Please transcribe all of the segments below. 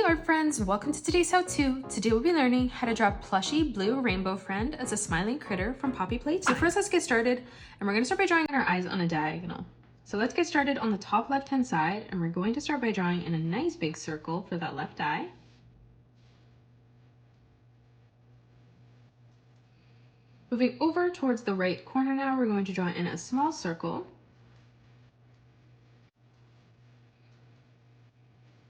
art friends, welcome to today's how-to. Today we'll be learning how to draw Plushy blue rainbow friend as a smiling critter from Poppy Playtime. So first let's get started, and we're going to start by drawing our eyes on a diagonal. So let's get started on the top left hand side, and we're going to start by drawing in a nice big circle for that left eye. Moving over towards the right corner now, we're going to draw in a small circle.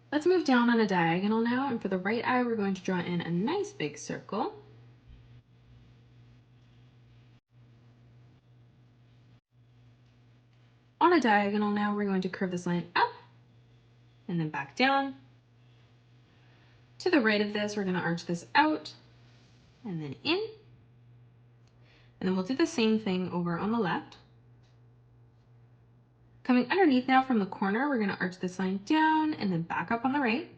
Let's move down on a diagonal now, and for the right eye, we're going to draw in a nice big circle. On a diagonal now, we're going to curve this line up and then back down. To the right of this, we're going to arch this out and then in. And then we'll do the same thing over on the left. Coming underneath now from the corner, we're going to arch this line down and then back up on the right.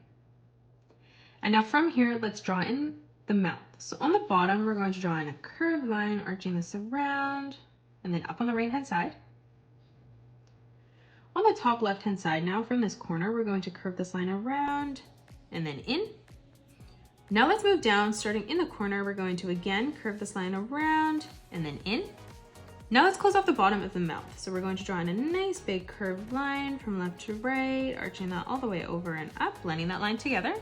And now from here, let's draw in the mouth. So on the bottom, we're going to draw in a curved line, arching this around and then up on the right hand side. On the top left hand side now, from this corner, we're going to curve this line around and then in. Now let's move down. Starting in the corner, we're going to again curve this line around and then in. Now let's close off the bottom of the mouth. So we're going to draw in a nice big curved line from left to right, arching that all the way over and up, blending that line together.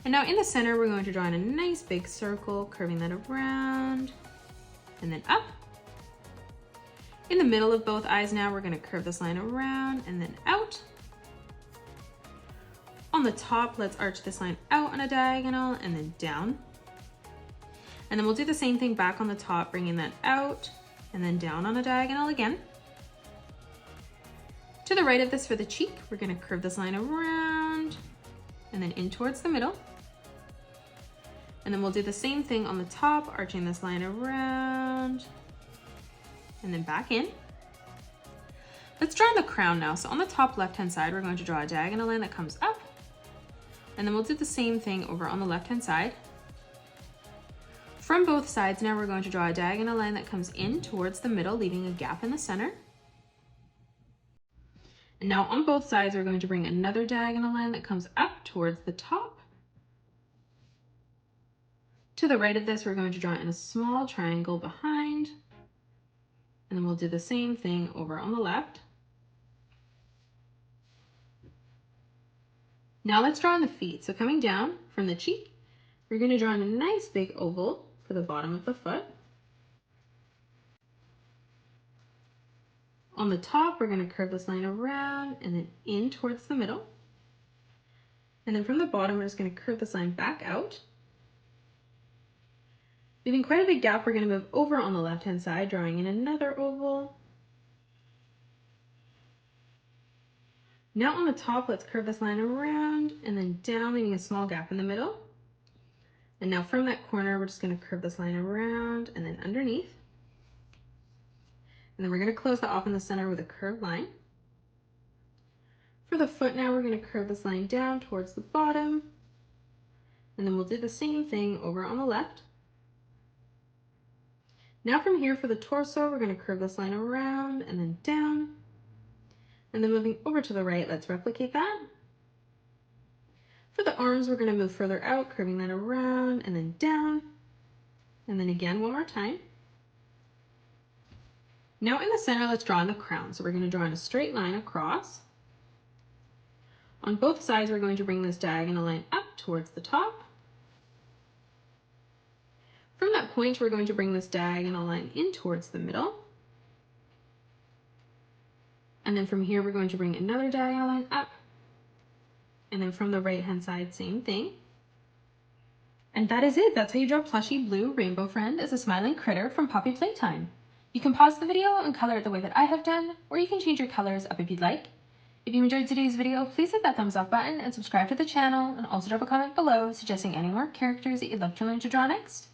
And now in the center, we're going to draw in a nice big circle, curving that around and then up. In the middle of both eyes now, we're going to curve this line around and then out. On the top, let's arch this line out on a diagonal and then down. And then we'll do the same thing back on the top, bringing that out and then down on a diagonal again. To the right of this for the cheek, we're going to curve this line around and then in towards the middle. And then we'll do the same thing on the top, arching this line around and then back in. Let's draw in the crown now. So on the top left-hand side, we're going to draw a diagonal line that comes up. And then we'll do the same thing over on the left-hand side. From both sides now, we're going to draw a diagonal line that comes in towards the middle, leaving a gap in the center. And now on both sides, we're going to bring another diagonal line that comes up towards the top. To the right of this, we're going to draw in a small triangle behind. And then we'll do the same thing over on the left. Now let's draw in the feet. So coming down from the cheek, we're going to draw in a nice big oval for the bottom of the foot. On the top, we're going to curve this line around and then in towards the middle. And then from the bottom, we're just going to curve this line back out. Leaving quite a big gap, we're going to move over on the left-hand side, drawing in another oval. Now on the top, let's curve this line around and then down, leaving a small gap in the middle. And now from that corner, we're just going to curve this line around and then underneath. And then we're going to close that off in the center with a curved line. For the foot now, we're going to curve this line down towards the bottom. And then we'll do the same thing over on the left. Now from here for the torso, we're going to curve this line around and then down. And then moving over to the right, let's replicate that. For the arms, we're going to move further out, curving that around and then down. And then again, one more time. Now in the center, let's draw in the crown. So we're going to draw in a straight line across. On both sides, we're going to bring this diagonal line up towards the top. From that point, we're going to bring this diagonal line in towards the middle. And then from here, we're going to bring another diagonal line up. And then from the right-hand side, same thing. And that is it. That's how you draw Plushy blue rainbow friend as a smiling critter from Poppy Playtime. You can pause the video and color it the way that I have done, or you can change your colors up if you'd like. If you enjoyed today's video, please hit that thumbs up button and subscribe to the channel, and also drop a comment below suggesting any more characters that you'd love to learn to draw next.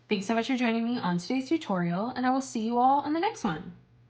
Thanks so much for joining me on today's tutorial, and I will see you all in the next one.